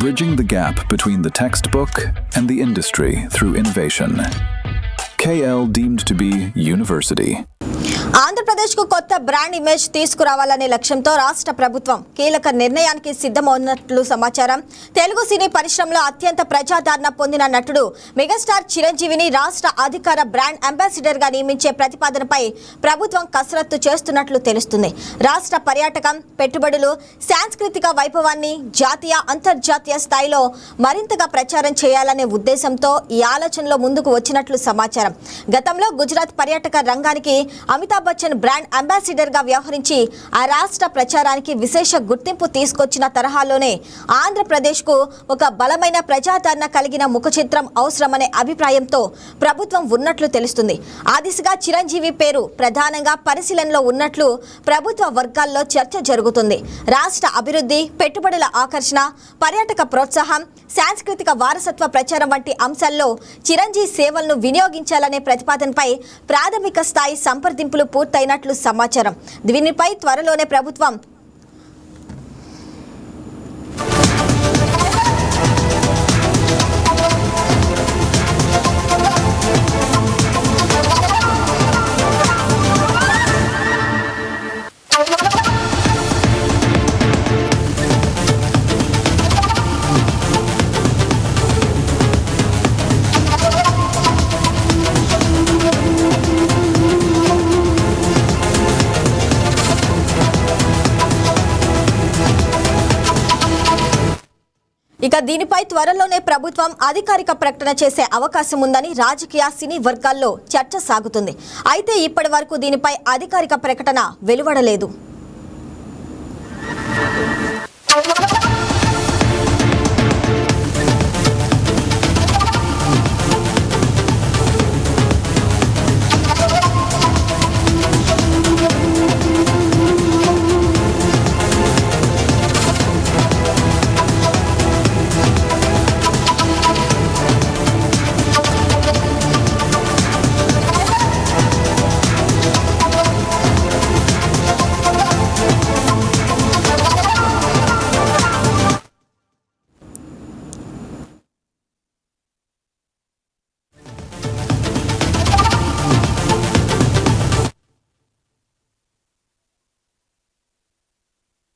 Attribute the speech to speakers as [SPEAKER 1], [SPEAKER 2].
[SPEAKER 1] bridging the gap between the textbook and the industry through innovation. KL deemed to be university.
[SPEAKER 2] ఆంధ్రప్రదేశ్కు కొత్త brand image తీసుకురావాలనే లక్ష్యంతో రాష్ట్ర ప్రభుత్వం కీలక నిర్ణయానికి సిద్ధమవుతున్నట్లు సమాచారం. తెలుగు సినీ పరిశ్రమలో అత్యంత ప్రజాదరణ పొందిన నటుడు మెగాస్టార్ చిరంజీవిని రాష్ట్ర అధికార బ్రాండ్ అంబాసిడర్గా నియమించే ప్రతిపాదనపై ప్రభుత్వం కసరత్తు చేస్తున్నట్లు తెలుస్తుంది. రాష్ట్ర పర్యాటకం, పెట్టుబడులు, సాంస్కృతిక వైభవాన్ని జాతీయ, అంతర్జాతీయ స్థాయిలో మరింతగా ప్రచారం చేయాలనే ఉద్దేశంతో ఈ ఆలోచనలో ముందుకు వచ్చినట్లు సమాచారం. గతంలో గుజరాత్ పర్యాటక రంగానికి అమితాబ్ బచ్చన్ బ్రాండ్ అంబాసిడర్ గా వ్యవహరించి ఆ రాష్ట్ర ప్రచారానికి విశేష గుర్తింపు తీసుకొచ్చిన తరహాలోనే ఆంధ్రప్రదేశ్ కు ఒక బలమైన ప్రజాదరణ కలిగిన ముఖ చిత్రం అవసరమనే అభిప్రాయంతో ప్రభుత్వం ఉన్నట్లు తెలుస్తుంది. ఆ దిశగా చిరంజీవి పేరు ప్రధానంగా పరిశీలనలో ఉన్నట్లు ప్రభుత్వ వర్గాల్లో చర్చ జరుగుతుంది. రాష్ట్ర అభివృద్ధి, పెట్టుబడుల ఆకర్షణ, పర్యాటక ప్రోత్సాహం, సాంస్కృతిక వారసత్వ ప్రచారం వంటి అంశాల్లో చిరంజీవి సేవలను వినియోగించాలనే ప్రతిపాదనపై ప్రాథమిక స్థాయి సంప్రదింపులు పూర్తయినట్లు సమాచారం. దీనిపై త్వరలోనే ప్రభుత్వం దీనిపై త్వరలోనే ప్రభుత్వం అధికారిక ప్రకటన చేసే అవకాశం ఉందని రాజకీయ, సినీ వర్గాల్లో చర్చ సాగుతుంది. అయితే ఇప్పటి వరకు దీనిపై అధికారిక ప్రకటన వెలువడలేదు.